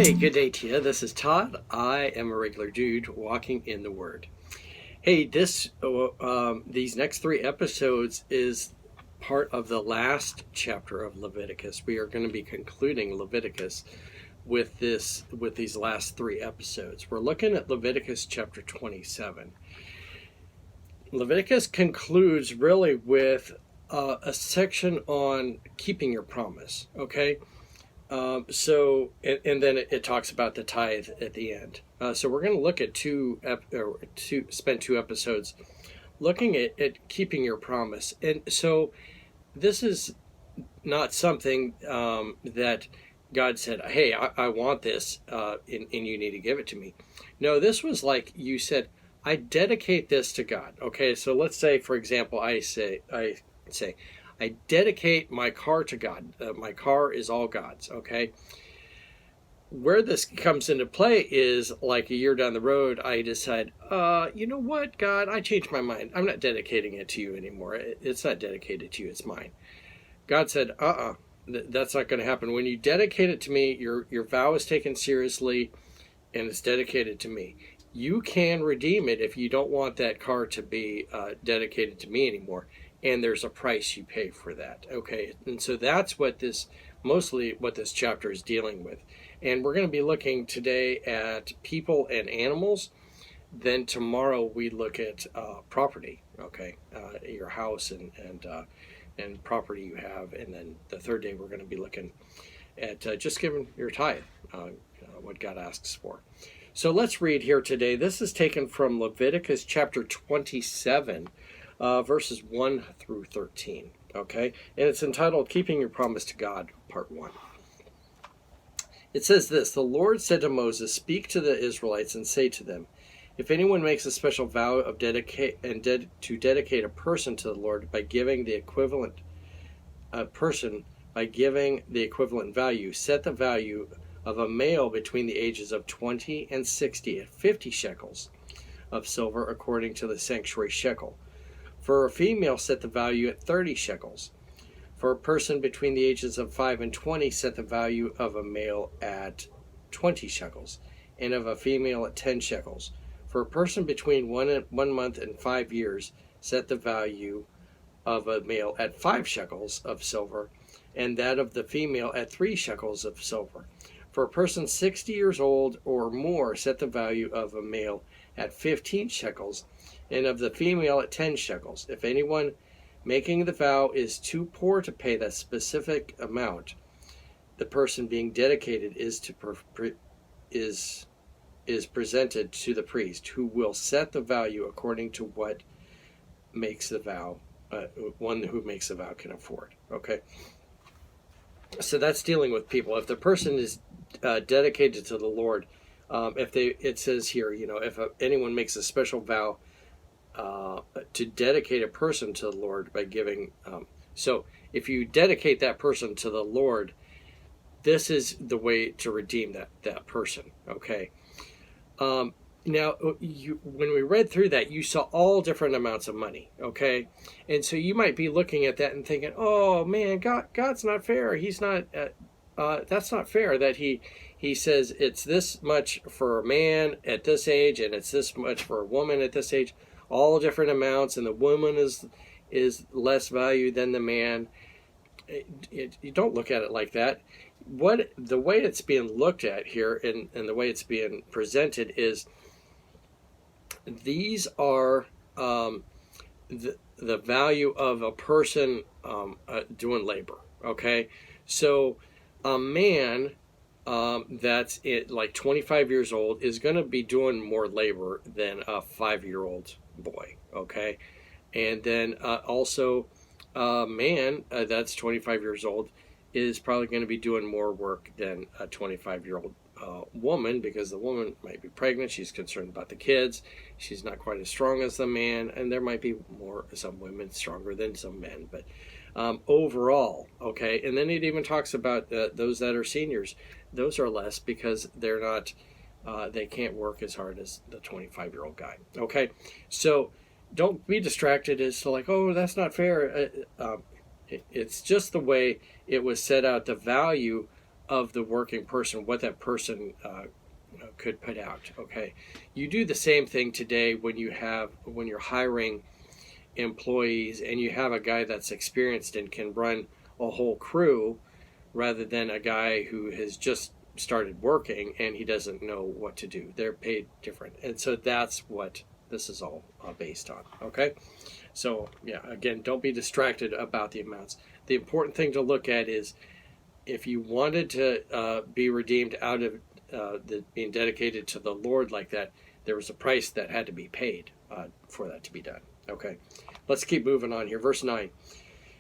Hey, good day to you. This is Todd. I am a regular dude walking in the Word. Hey, these next 3 episodes is part of the last chapter of Leviticus. We are going to be concluding Leviticus with these last 3 episodes. We're looking at Leviticus chapter 27. Leviticus concludes really with a section on keeping your promise. Okay. And then it talks about the tithe at the end. So we're going to look at spend 2 episodes looking at keeping your promise. And so this is not something that God said, hey, I want this, and you need to give it to me. No, this was like you said, I dedicate this to God. Okay, so let's say, for example, I say, I dedicate my car to God. My car is all God's, okay? Where this comes into play is like a year down the road, I decide, you know what, God, I changed my mind. I'm not dedicating it to you anymore. It's not dedicated to you, it's mine. God said, that's not going to happen. When you dedicate it to me, your vow is taken seriously and it's dedicated to me. You can redeem it if you don't want that car to be dedicated to me anymore. And there's a price you pay for that. Okay, and so that's mostly what this chapter is dealing with. And we're going to be looking today at people and animals. Then tomorrow we look at property. Okay, your house and property you have. And then the third day we're going to be looking at just giving your tithe, what God asks for. So let's read here today. This is taken from Leviticus chapter 27. Verses 1 through 13, okay? And it's entitled, Keeping Your Promise to God, Part 1. It says this, The Lord said to Moses, Speak to the Israelites and say to them, If anyone makes a special vow of to dedicate a person to the Lord by giving the equivalent value, set the value of a male between the ages of 20 and 60 at 50 shekels of silver according to the sanctuary shekel. For a female, set the value at 30 shekels. For a person between the ages of 5 and 20, set the value of a male at 20 shekels, and of a female at 10 shekels. For a person between 1 month and 5 years, set the value of a male at 5 shekels of silver, and that of the female at 3 shekels of silver. For a person 60 years old or more, set the value of a male at 15 shekels, and of the female at 10 shekels. If anyone making the vow is too poor to pay that specific amount, the person being dedicated is presented to the priest, who will set the value according to what makes the vow, one who makes the vow can afford. Okay, so that's dealing with people. If the person is dedicated to the Lord, it says here, if anyone makes a special vow to dedicate a person to the Lord by giving. So if you dedicate that person to the Lord, this is the way to redeem that person. Okay. Now, when we read through that, you saw all different amounts of money. Okay. And so you might be looking at that and thinking, oh man, God's not fair. He's not, that's not fair that he says it's this much for a man at this age and it's this much for a woman at this age. All different amounts, and the woman is less value than the man. You don't look at it like that. The way it's being looked at here and the way it's being presented is these are the value of a person doing labor. Okay, so a man that's like 25 years old is going to be doing more labor than a 5-year-old boy. Okay, and then also a man that's 25 years old is probably going to be doing more work than a 25-year-old woman, because the woman might be pregnant, she's concerned about the kids, she's not quite as strong as the man, and there might be some women stronger than some men, but overall, okay. And then it even talks about those that are seniors. Those are less because they're not they can't work as hard as the 25-year-old guy. Okay, so don't be distracted as to like, oh, that's not fair. It's just the way it was set out. The value of the working person, what that person could put out. Okay, you do the same thing today when you're hiring employees and you have a guy that's experienced and can run a whole crew rather than a guy who has just started working and he doesn't know what to do. They're paid different, and so that's what this is all based on. Okay, so yeah, again, don't be distracted about the amounts. The important thing to look at is if you wanted to be redeemed out of being dedicated to the Lord like that, there was a price that had to be paid for that to be done. Okay, let's keep moving on here. Verse 9.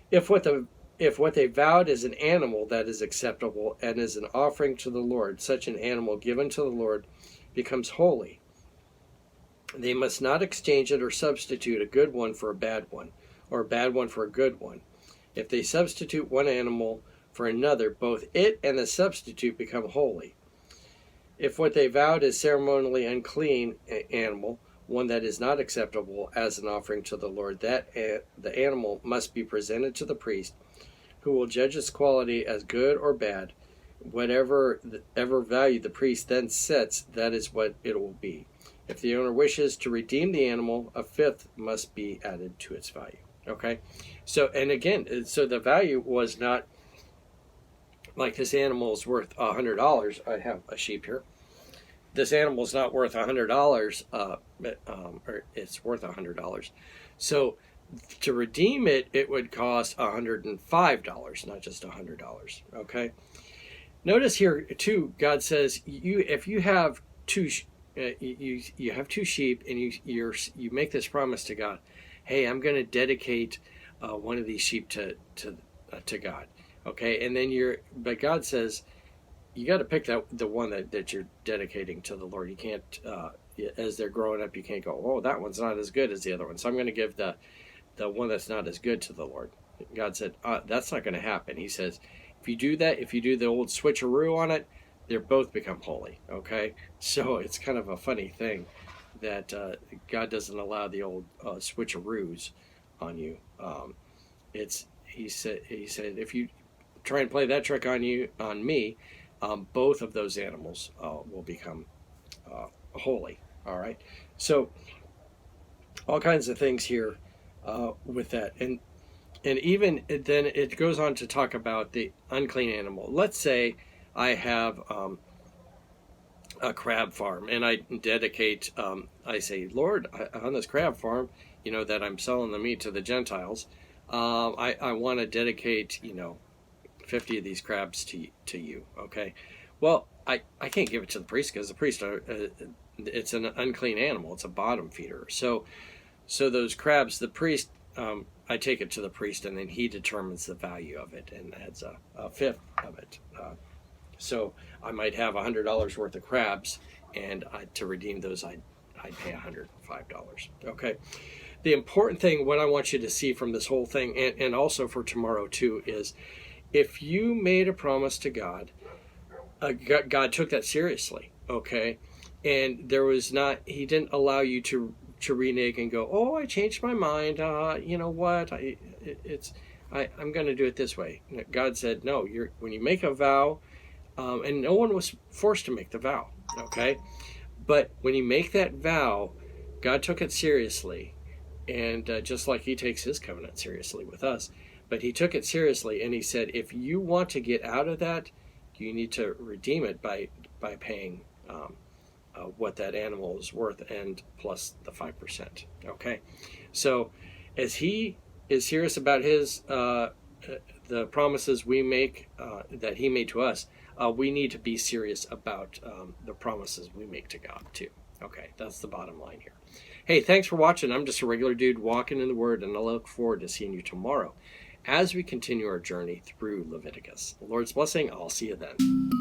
If what they vowed is an animal that is acceptable and is an offering to the Lord, such an animal given to the Lord becomes holy. They must not exchange it or substitute a good one for a bad one, or a bad one for a good one. If they substitute one animal for another, both it and the substitute become holy. If what they vowed is ceremonially unclean animal, one that is not acceptable as an offering to the Lord, that the animal must be presented to the priest, who will judge its quality as good or bad. Whatever value the priest then sets, that is what it will be. If the owner wishes to redeem the animal, a fifth must be added to its value. Okay, so and again, so the value was not like this animal is worth $100. I have a sheep here. This animal is not worth $100, or it's worth $100. So to redeem it, it would cost $105, not just $100. Okay. Notice here too, God says if you have two, you have two sheep, and you make this promise to God, hey, I'm going to dedicate one of these sheep to God. Okay, and then but God says, you got to pick the one that you're dedicating to the Lord. You can't, as they're growing up, you can't go, oh, that one's not as good as the other one, so I'm going to give the one that's not as good to the Lord. God said, that's not going to happen. He says, if you do that, if you do the old switcheroo on it, they're both become holy. Okay, so it's kind of a funny thing that God doesn't allow the old switcheroos on you. He said if you try and play that trick on me, both of those animals will become holy. All right. So all kinds of things here with that, and even then it goes on to talk about the unclean animal. Let's say I have a crab farm, and I dedicate. I say, Lord, on this crab farm, that I'm selling the meat to the Gentiles. I want to dedicate, 50 of these crabs to you. Okay, well, I can't give it to the priest because the priest it's an unclean animal. It's a bottom feeder. So those crabs, the priest, I take it to the priest, and then he determines the value of it and adds a fifth of it. So I might have $100 worth of crabs, and to redeem those, I'd pay $105. Okay. The important thing, what I want you to see from this whole thing, and also for tomorrow too, is if you made a promise to God, God took that seriously, okay? And he didn't allow you to renege and go, oh, I changed my mind. You know what? I'm going to do it this way. God said, no. When you make a vow, and no one was forced to make the vow, okay? But when you make that vow, God took it seriously, and just like He takes His covenant seriously with us. But He took it seriously, and He said, if you want to get out of that, you need to redeem it by paying what that animal is worth, and plus the 5%. Okay, so as He is serious about the promises we make, that He made to us, we need to be serious about the promises we make to God too. Okay, that's the bottom line here. Hey, thanks for watching. I'm just a regular dude walking in the Word, and I look forward to seeing you tomorrow as we continue our journey through Leviticus. The Lord's blessing. I'll see you then.